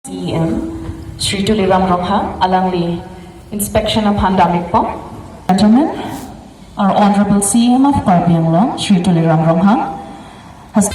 CM Sri Tuliram Rongha Alangli Inspection of Handamikpo. Gentlemen, our Honorable CM of Karbi Anglong, Sri Tuliram Rongha, has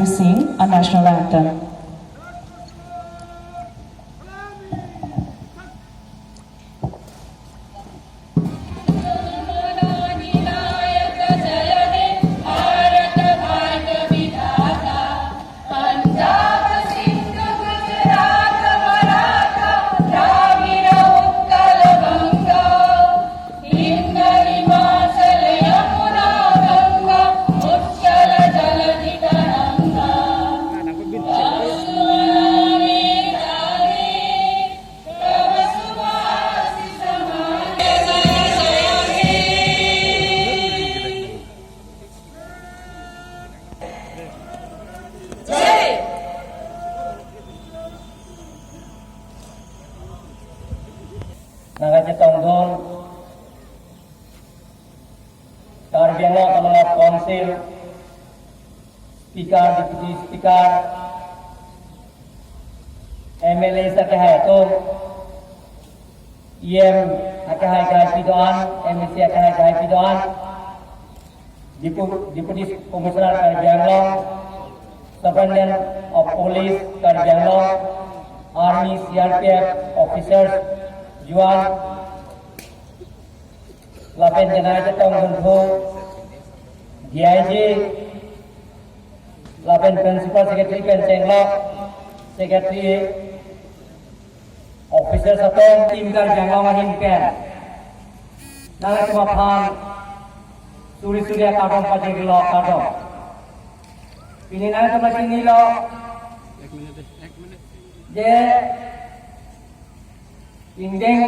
sing a national anthem. Nangacitonggol Karbi Anglong Commonwealth Council Speaker, Deputy Speaker MLA Sakehayatong EM Akahai Kahai Pidoan MLC Akahai Kahai Pidoan Deputy Commissioner Karbi Anglong Superintendent of Police Karbi Anglong Army CRPF officers Juan Lapen Jenai Jatong Gunho DIJ Lapen Principal Secretary Pencenglok Secretary Officer Satong Tim Karbi Anglong Ahin Pen Nala Cuma Pan Suri Surya Kadong Pajegilo Kadong Ini nala Cuma Cingilo Je Indeng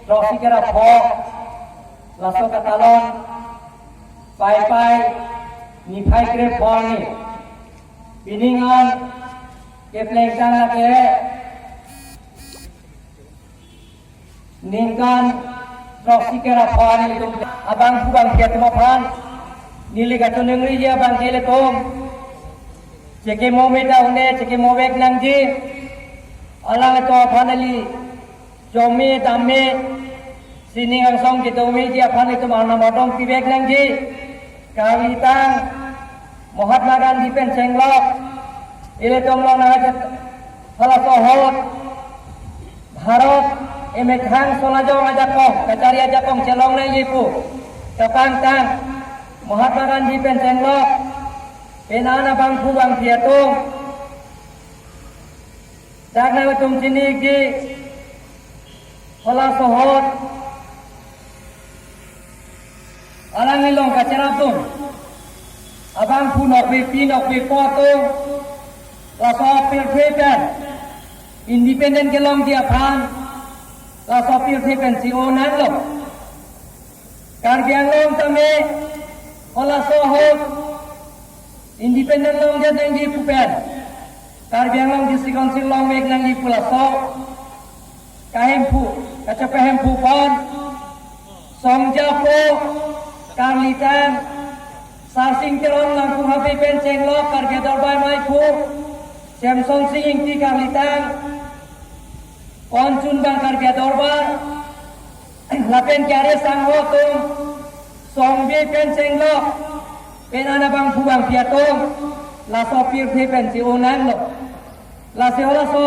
trofi kera phok laso katalon pai nifai kre phol ni biningan kepleng sana ke ningkan trofi kera phol ni tum abang kubang kia tumaphan nili gato nengri je abang kele tom ceke mo meta une ceke mo bek nangji alang to phanali Jomi dami sini langsung kita umi dia pan itu mana modong pibek nangji kali tang Mahatma Gandhi Pencenglok ile tomlong nangajat salah sohot Bharat emekhang solajong ajakoh kacari ajakong celong na yipu kapang tang Mahatma Gandhi Pencenglok penana bangku bang piatung dagna tum sini gi Hola sohot alang ilong kacerap tu abang punok be poto laso pilprepen independen kelong dia pan laso pilprepen si onan lo Karbi Anglong tame hola sohot independen long dia tenggi pupen Karbi Anglong District Council long weg nangi pula so kahempu kacapahempu pon songjapo karlitan sarsing kelon langkung hapi Pencenglok Karbi Dorbai maipu Samsung sing ti karlitan koncun bang Karbi Dorbai lapen kare sangho tum songbi Pencenglok penana bang piatong laso pir the pen si onan lo laso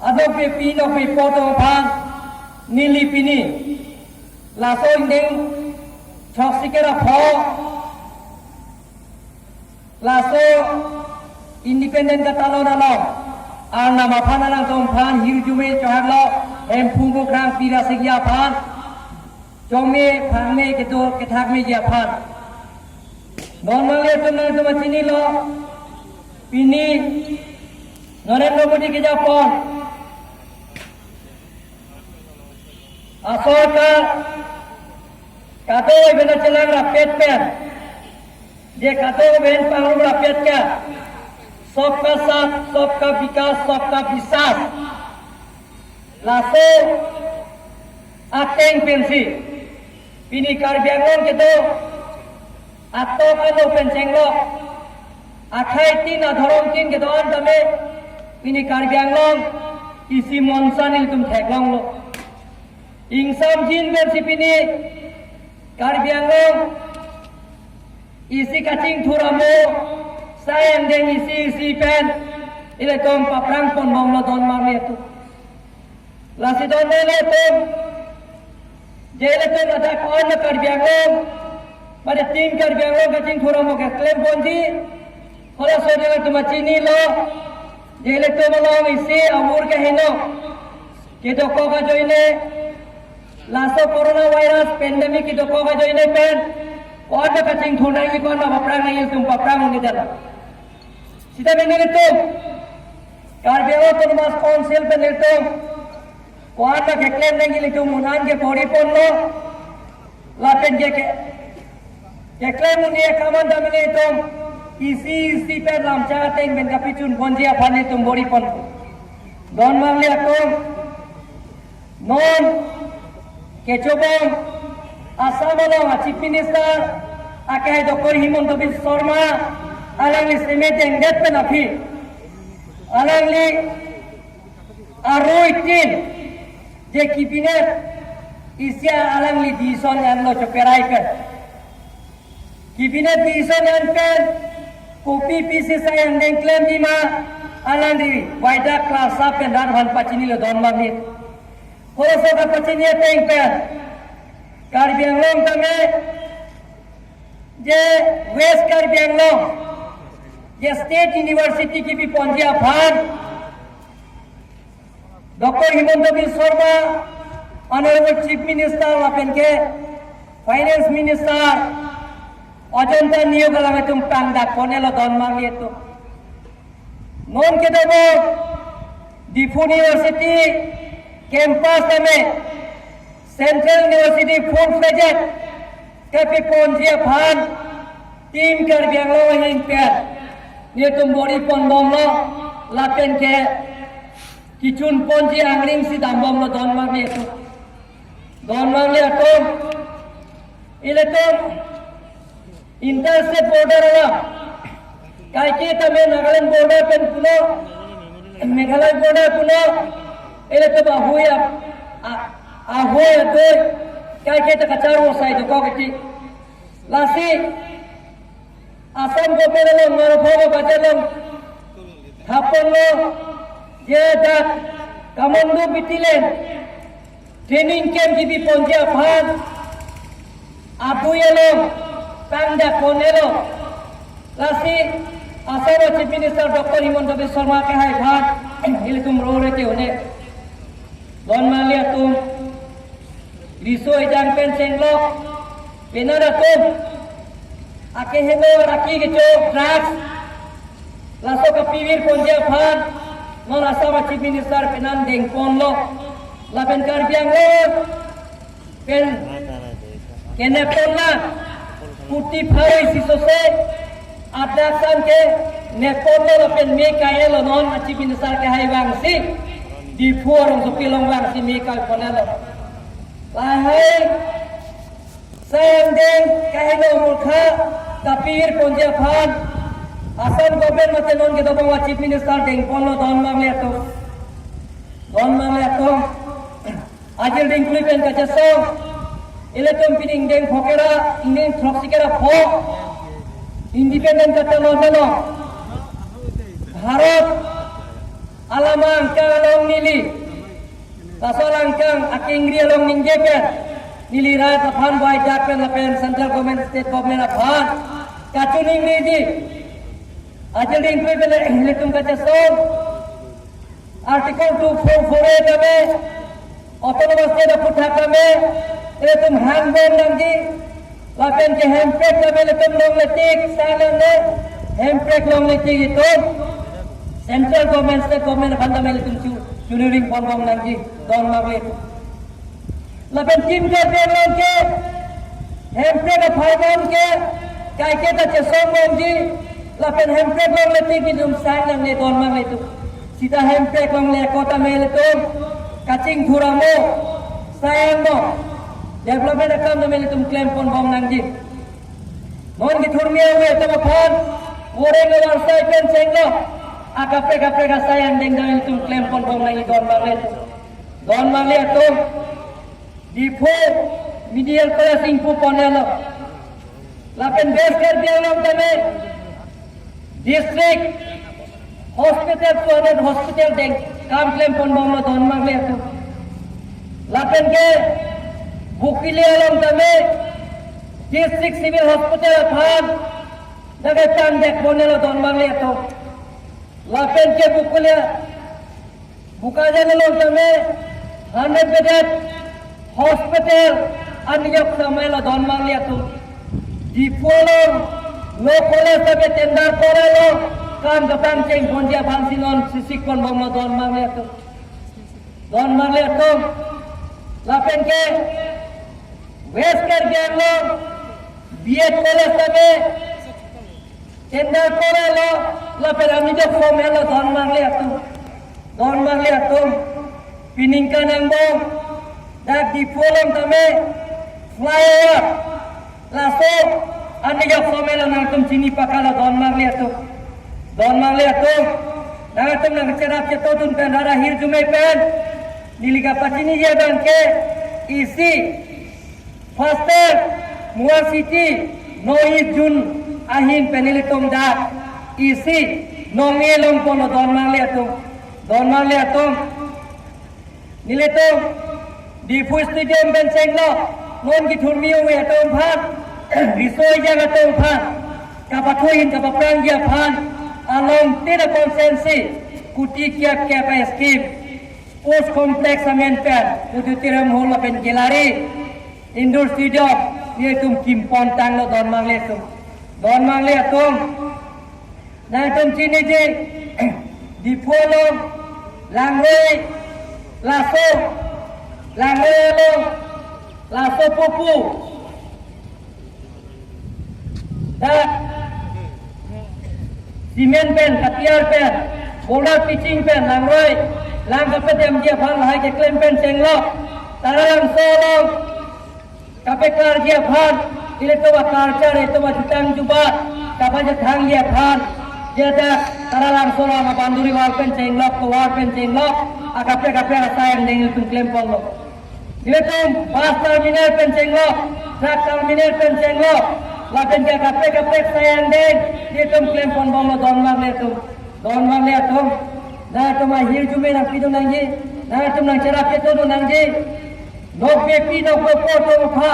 ado pe pino pe poto phang nili pini laso indeng chok sikera pho laso independent ka talo na lo ang nama phana lang tong phan hiu jume chang lo em phung ko krang pira sigya phan chome phang me ke do ke thak me ya phan normally to machini lo pini Narendra Modi ke Japon asal ka kato bena celang rapet pen je kato ben panglu rapet ka सबका साथ सबका विकास सबका विश्वास लासो आतें पेंसी पिनी कार्बियांगलों के दो आतो का लो पेंसेंगलो आखाई तीन अधरों तीन के दो अंत में पिनी कार्बियांगलों इसी मंसानिल तुम ठेकलों लो इंसान जिन पेंसी पिनी कार्बियांगलों इसी कचिंग थोड़ा मो sayang deng isi pen ile tom paprang pon bom lo don mar itu lasi don le tom jele tom ada kon na kar biang pada tim kar biang lo kacing thora mo ka klem bonji thora so de tum chini lo jele tom lo isi amur ka heno ke do ko ga joine laso corona virus pandemic ki do ko ga joine pen kon na kacing thona ki kon na paprang na tum paprang ni dala Sida mengerti, karbiawa tu mas konsil peneliti, kuasa keklaim lagi itu munan ke body pon lo, lapen ke keklaim muni kaman dah itu, isi per lam cahate in bengapi cun konji apa ni tu body pon, don mangli aku, non kecobong, asal malam chief minister, akai Dr. Himanta Biswa Sarma. Alangli semete enggak penafi, alangli aroi tin, je kibinet isya alangli dison yang lo ceperai kan, kibinet dison yang kan, kopi pisi saya yang dengklem di ma, alangli waida kelas apa dan han pacini lo don magnet, kalau soka pacini tengpen, Karbiang Long kami, je West Karbiang Long. ये state university की भी पहुंचिया भाग डॉक्टर हिमंत बिस्वा Sharma honourable chief minister अपन के finance minister Ajanta नियोग लगे तुम टांगदा कोने लो दोन मांगे तो नॉन के दबो डिफू यूनिवर्सिटी कैंपस में सेंट्रल यूनिवर्सिटी फुल फ्लेजेड के भी पहुंचिया भाग टीम कर बियांगलो वहीं पर ni tumbori pon bom lo lapen ke kicun pon ji angling si dam bom lo don mang le tu don mang le to ile to interstate border la kai ke tame Nagaland border pen puno Meghalaya border puno ile to ba hoya a hoya to kai ke ta kacharo sai to ko kiti lasi Asam ko pera lo marapho ko bachalom thapon lo je dak kamandu bitilen training camp ki bi ponja phan apu yelo panda konelo lasi asam chief minister Dr. Himanta Biswa Sarma ke hai bhat ile tum ro re ke hone don malia tum riso ejang pen senglo penara tum Ake helo raki gitu drugs, laso ke pivir ponja phan, non asama chief minister penan deng pon lo, lapen Karbiang lo, pen kene pon la, puti phai si sose, adaksan ke nepon lo lapen me kaya lo non chief minister ke hai bang si, di forum so pilong bang si me kaya pon lo, lahai sayang deng kaya lo murkha. Kapir ponja phan asam government mate non ke dobo chief minister deng pon lo don mangle to ajil deng klipen ka jaso ile tom pining deng phokera indeng throksikera pho independen kata no Harap alamang kang along nili kasolang kang aking ri along ninggepen nili rat aphan bai dakpen lapen central government state government aphan kacuning niji ajal ding pe bele letum kaca song article 244 kame autonomous state of kame letum handbon nangji lapen ke hempek kame letum long letik salane hempek long letik itu central government state government fundamental letum chunuring pondong nangji don mawe lapen tim ke long ke hempek phaigon ke kai ke ta chesong nangji lapen hempek long letik idum sang ne don mawe itu sita hempek long le kota mele tu kacing thuramo sayang no development account mele tum claim pon bom nangji mon ki thurmia we tama phon ore le warsai pen senglo akape kape ka sayang deng deng tum claim pon bom nangji don male tu dipo medial class info ponelo lapen base ker biang tame district hospital toilet hospital deng kam claim pon bom lo don magle tu lapen ke bukili alam tame district civil hospital phan daga tang dek bonelo don magle tu lapen ke bukili bukajan alam tame 100 bedded hospital aniyok samelo don magle tu di polong lo kole sabe tendar korelo kam gapang ceng konja bangsinon sisik kon bom don magle tu lapen ke wesker gelo biet kole sabe tendar korelo lapen ami jo formelo don magle tu piningkan ang bom dak di polong tame flyover laso ani jo formelo nang tum sini pakala don magle tu nagatum nang cerap cetotun pen hara hir jume pen niliga pacini je bangke isi faster muar city noi jun ahin penilitum dak isi nongelong pono don mangle atum nilitum di fu stadium ben senglo non ki thurmiu we atum phan risoi jang atum phan kapathoin kapaprang dia phan along tira konsensi kuti kia pa scheme sports complex amendment kutu tira mohon pen gelari indoor stadium ye tum kimpon tang lo don mangle atum na tum chini je di polo langre laso popu da simen pen katiar pen bola pitching pen langroi lang kape dem dia phan hai ke claim pen senglo tarang solo kape kar dia phan ile to wa karchar itu wa jutang juba kapa je thang dia phan dia da tarang solo ma banduri wal pen senglo ko war pen senglo akape sayang deng itu claim pon lo ile to bus terminal pen senglo truck terminal pen senglo lapen ke kape sayang deng dia tum claim pon bom don magle atum na tum ahir jume nang pidung nangji na tum nang cerap itu nangji nok bepi nok bepo tum pha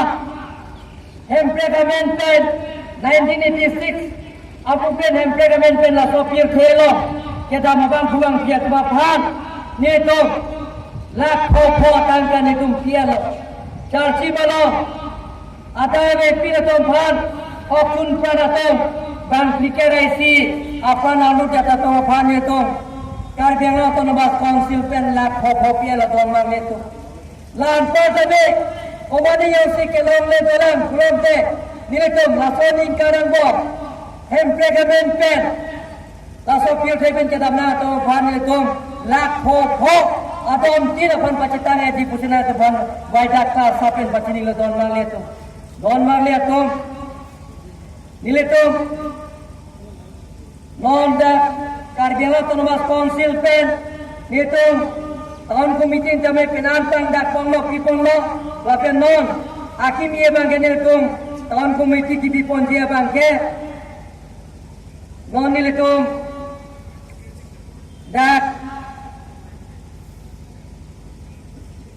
hempregament pen 1986 apu pen hempregament pen la sopir thelo ke da mabang buang pia tu phan ni tum lak pho tangka ni tum pia lo charchi balo ada bepi tum phan okun panatom bang pikiraisi apa nalu jata to phan itu kar biang to nabas council pen lak pho pia la don magle tu lan pa tabe omani yang si kelong le dalam kromte niletum lasoning karang bo hempregament pen laso pil theben ke damna to phan itu lak pho atom tira phan pacitang di pusina to phan waidak ka sapen pacini le don magle tu niletum non da karjala autonomous council pen niletum tahun komite jame penantang dak ponglo piponglo lapen non hakim ye bangke niletum tahun komite ki pipon dia bangke non nilitum dak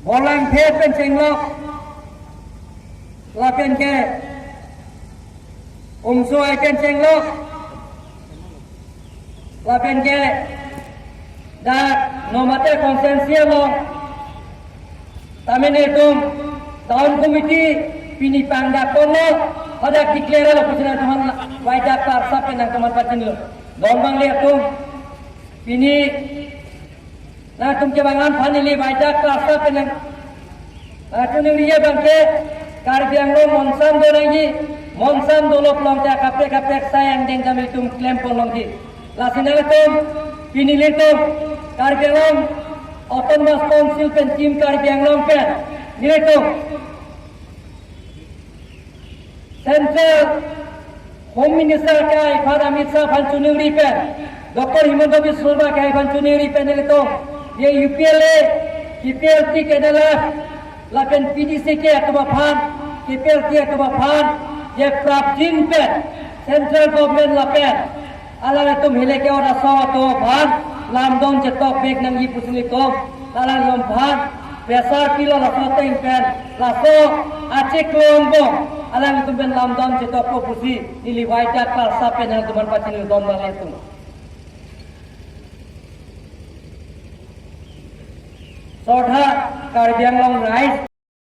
bolang phe pen chenglok la pen ke suai pen chenglok la pen ke dak nomate konsensia lo tamen itum tahun komiti pini pangda kono pada declare lo kusina teman wajah parsa penang teman patin lo don bang lihat tum pini na tum ke bangan panili wajah parsa penang na tum ni bangke karbiang lo monsan do lo plong ta kape sayang deng kami tum klaim polong di lasina tum pini le tum karbiang lo autonomous council pen team karbiang lo pen ni tum Central Home Minister kai Father Amit Shah Panchuning Ripen, Dr. Himanta Biswa Sarma kai Panchuning Ripen itu, dia UPLA, KPLT ke adalah lakukan PDC ke atau bapan, KPLT atau bapan, dia Prabjin pen, Central Government lakukan, ala itu milik orang saw atau bapan, lamdong cetok beg nang ipusung itu, ala lompan, besar kilo lakukan pen, laso aceh kelompok. Alang itu ben lamdam cetok popusi nili wajah kalsa pen yang teman pacin don bang itu. Sodha Karbiang Long Rise